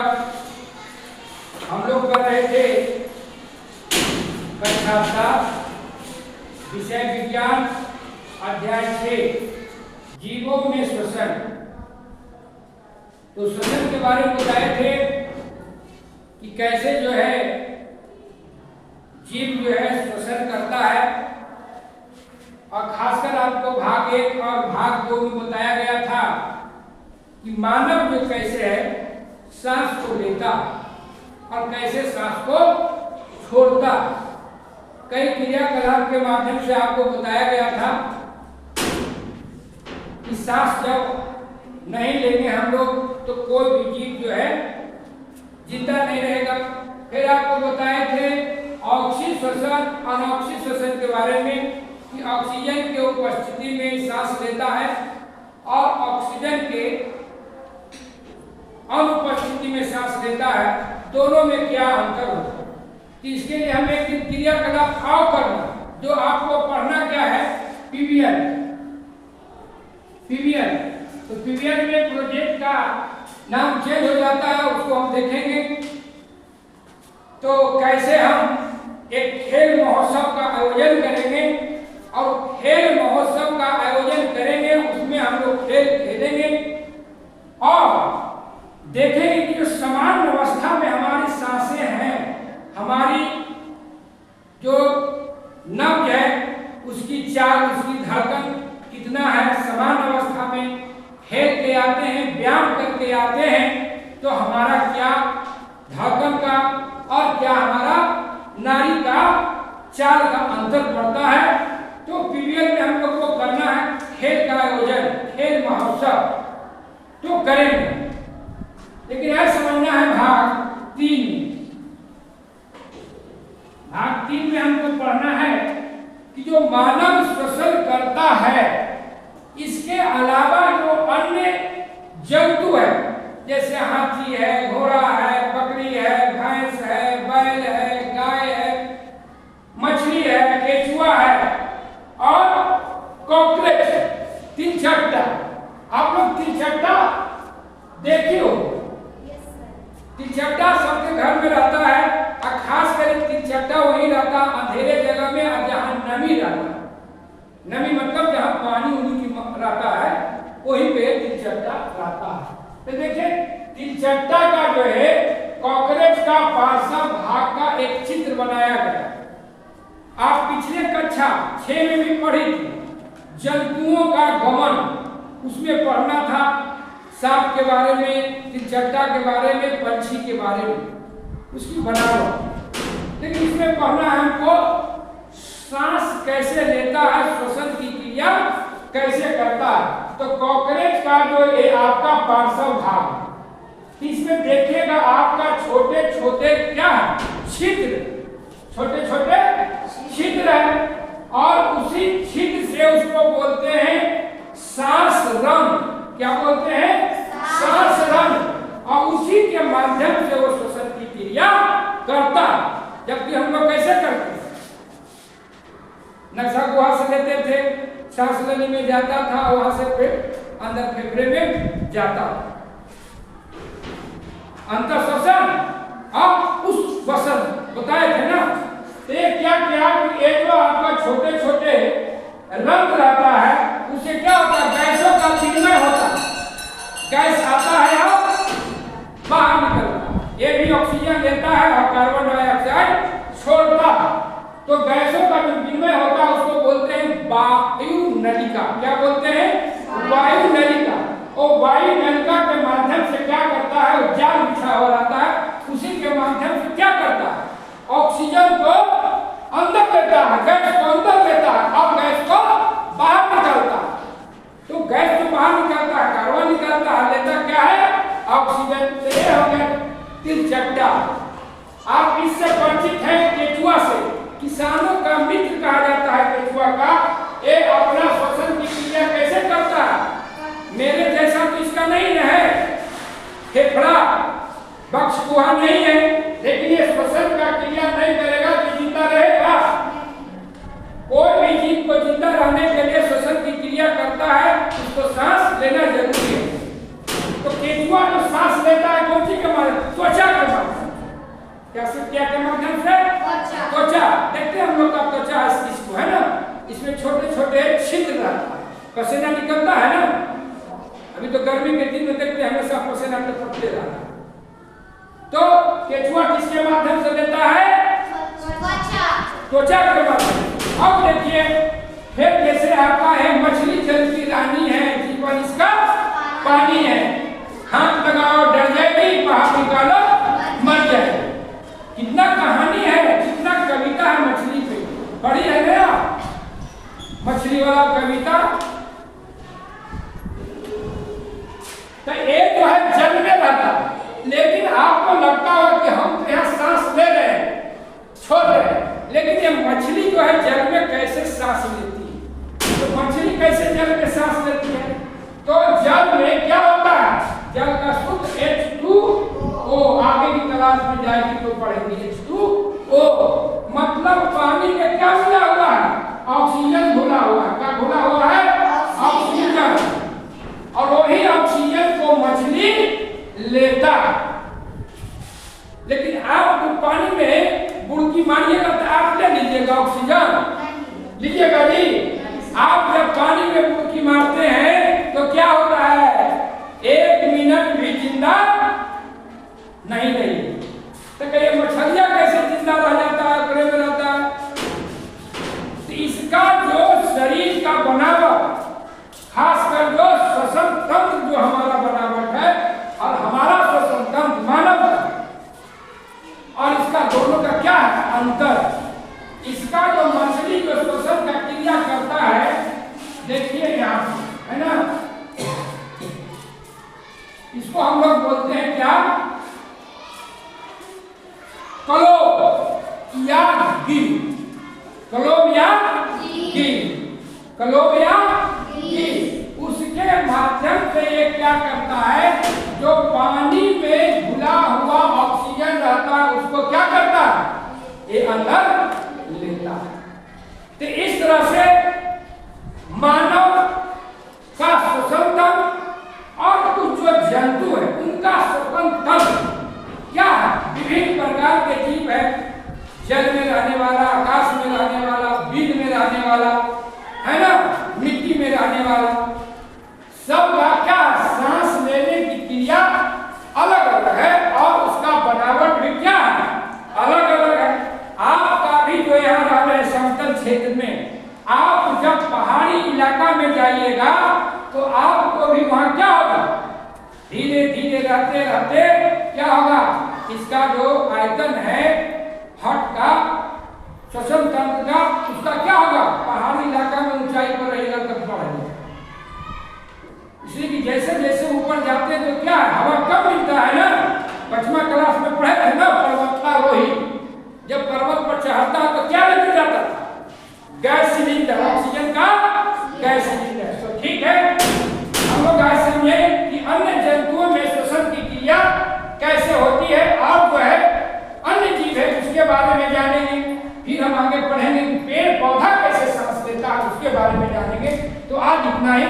हम लोग कर रहे थे कक्षा 7 विषय विज्ञान अध्याय 6 जीवों में श्वसन। तो श्वसन के बारे में बताए थे कि कैसे जो है जीव जो है श्वसन करता है, और खासकर आपको भाग 1 और भाग 2 में बताया गया था कि मानव जो कैसे है सांस को लेता और कैसे सांस को छोड़ता। कई क्रियाकलाप के माध्यम से आपको बताया गया था कि सांस जब नहीं लेंगे हम लोग तो कोई भी जीव जो है जिंदा नहीं रहेगा। फिर आपको बताए थे ऑक्सीजन श्वसन अनऑक्सीजन श्वसन के बारे में कि ऑक्सीजन के उपस्थिति में सांस लेता है और ऑक्सीजन के अनुपस्थिति में सांस लेता है, दोनों में क्या अंतर होता है। तो इसके लिए हमें एक क्रियाकलाप और करना, जो आपको पढ़ना क्या है, पीवीएन। तो पीवीएन में प्रोजेक्ट का नाम चेंज हो जाता है, उसको हम देखेंगे। तो कैसे हम एक खेल महोत्सव का आयोजन करेंगे और खेल महोत्सव का आयोजन करेंगे, उसमें हम लोग खेल खेलेंगे और देखेंगे कि जो समान अवस्था में हमारी सांसें हैं, हमारी जो नब्ज है उसकी चाल, उसकी धड़कन कितना है, समान अवस्था में खेल के आते हैं, व्यायाम करके आते हैं, तो हमारा क्या धड़कन का और क्या हमारा नाड़ी का चाल का अंतर पड़ता है। तो पीवीएन में हम लोग को करना है खेल का आयोजन, खेल महोत्सव तो करेंगे। लेकिन यह समझना है भाग 3 में हमको पढ़ना है कि जो मानव श्वसन करता है, इसके अलावा जो अन्य जंतु है, जैसे हाथी है, घोड़ा है, बकरी है, भैंस है, बैल है, गाय है, मछली है, केचुआ है और कॉकरोच, तिलचट्टा। आप लोग तिलचट्टा देखिए हो? तिलचट्टा सबके घर में रहता है और खास कर तिलचट्टा वही रहता अंधेरे जगह में और जहाँ नमी रहता। नमी मतलब जहाँ पानी उनी की रहता है वहीं पे तिलचट्टा रहता है। तो देखिए तिलचट्टा का जो है कॉकरोच का पार्श्व भाग का एक चित्र बनाया गया। आप पिछले कक्षा 6 में भी पढ़ी थी, जंतुओं का गमन, उसमें पढ़ना था सांप के बारे में, तिलचट्टा के बारे में, पंछी के बारे में, उसकी बनावट। लेकिन इसमें पढ़ना है हमको सांस कैसे लेता है, श्वसन की क्रिया कैसे करता है। तो कॉकरोच का जो ये आपका पार्श्व भाग, इसमें देखिएगा आपका छोटे छोटे क्या छिद्र, छोटे छोटे छिद्र है और उसी छिद्र से उसको बोलते हैं सांस रंग। क्या बोलते हैं? सांस रंग। और उसी के माध्यम से वो श्वसन की क्रिया करता। जबकि हम लोग कैसे करते हैं, नक्शा गुहा से लेते थे, सांस लेने में जाता था, वहां से फिर अंदर फेफड़े में जाता। अंतर श्वसन और उस श्वसन बताए थे ना। तो ये क्या किया कि एक जो आपका छोटे छोटे रंग रहता है, उसे क्या होता है, गैसों का विनिमय होता है। गैस आता है और बाहर निकलता है। ये भी ऑक्सीजन लेता है और कार्बन डाइऑक्साइड छोड़ता है। तो गैसों का जो विनिमय होता है उसको बोलते हैं वायु नलिका। क्या बोलते हैं? वायु नलिका। और वायु नलिका के माध्यम से क्या करता है, वो जाल बिछा हुआ रहता है, उसी के माध्यम से क्या करता है, ऑक्सीजन को अंदर लेता है, गैस को अंदर लेता है और गैस को बाहर निकालता है। तो गैस तो बाहर निकालता है, कार्बन निकालता है, लेता क्या है, ऑक्सीजन। तो ये हो गया तिलचट्टा। आप इससे परिचित हैं केचुआ से, किसानों का मित्र कहा जाता है केचुआ का। ये अपना श्वसन की क्रिया कैसे करता है, मेरे जैसा तो इसका नहीं है, फेफड़ा बक्ष गुहा नहीं है, लेकिन ये श्वसन का क्रिया नहीं करेगा तो जिंदा रहेगा। कोई भी जीव को जिंदा रहने के लिए श्वसन की क्रिया करता है, उसको सांस लेना जरूरी है। तो केचुआ जो सांस लेता है कौन सी के माध्यम, पसीना निकलता है ना, अभी तो गर्मी के दिन में देखते हैं हमेशा पसीना टपकते रहता है। तो केचुआ किसके माध्यम से लेता है? त्वचा के माध्यम। अब देखिए फिर जैसे आपका है मछली जल की रानी है, जीवन इसका पानी है, हाथ लगाओ डर जाएगी, बाहर निकालो मर जाएगी। कितना कहानी है, कितना कविता है मछली पे, पढ़ी है ना मछली वाला कविता। तो एक जो है जल में रहता, लेकिन आपको लगता हो कि हम यहाँ सांस ले रहे हैं, छोड़ रहे हैं, लेकिन ये मछली जो है जल में कैसे सांस लेती है? तो मछली कैसे जल में सांस लेती है? तो जल में क्या होता है? जल का शुद्ध H2O, आगे की क्लास में जाएगी तो पढ़ेंगे H2O, मतलब पानी में क्या मिला हुआ है? ऑक्सीजन घुला हुआ है। क्या घुला हुआ है? ऑक्सीजन। और वही ऑक्सीजन को मछली लेता है। लेकिन आप तो पानी में बुड़की मारिएगा तो आप ले लीजिएगा ऑक्सीजन, लीजिएगा जी? आप जब पानी में बुड़की मारते हैं तो क्या होता है? 1 मिनट भी जिंदा नहीं रही। तो कहिए मछलियां कैसे जिंदा रह जाता है, घड़े में रहता है? तो इसका जो शरीर का बनावट, खासकर जो श्वसन तंत्र जो हमारा बनावट है और हमारा श्वसन तंत्र मानव और इसका दोनों का क्या है अंतर? इसका जो मछली जो श्वसन का क्रिया करता है, देखिए यहाँ है ना, इसको हम लोग बोलते हैं क्या? कलोब या गिल। कलोब या गिल, कलोब या गिल। उसके माध्यम से ये क्या करता है? जो पानी में घुला हुआ ऑक्सीजन रहता है उसको क्या करता है? ये अंदर लेता है। तो इस तरह से मानव का श्वसन तंत्र और कुछ जो जंतु है उनका श्वसन तंत्र क्या है? विभिन्न प्रकार के जीव है, जल में रहने वाला, आकाश में रहने वाला, बीज में रहने वाला, है ना, मिट्टी में रहने वाला, सब का क्या सांस लेने की क्रिया अलग अलग है और उसका बनावट भी क्या है? अलग अलग है। आपका भी जो यहाँ रह रहे समतल क्षेत्र में, आप जब पहाड़ी इलाका में जाइएगा तो आपको भी वहां क्या होगा? धीरे धीरे रहते रहते क्या होगा? इसका जो आयतन है हट का, श्वसन तंत्र का, उसका क्या होगा? पहाड़ी इलाका में ऊंचाई पर रहेगा तब बढ़ेगा। इसलिए कि जैसे जैसे ऊपर जाते हैं तो क्या है? हवा कम मिलता है ना। 5वां क्लास में पढ़े थे ना पर्वतारोही, जब पर्वत पर चढ़ता है तो क्या लेके जाता था? गैस सिलेंडर, ऑक्सीजन का गैस सिलेंडर। तो ठीक है, हम लोग आज समझे कि अन्य जंतुओं में श्वसन की क्रिया कैसे होती है और जो है अन्य जीव है उसके बारे में जानेंगे। फिर हम आगे पढ़ेंगे पेड़ पौधा कैसे सांस लेता है उसके बारे में जानेंगे। तो आज इतना ही।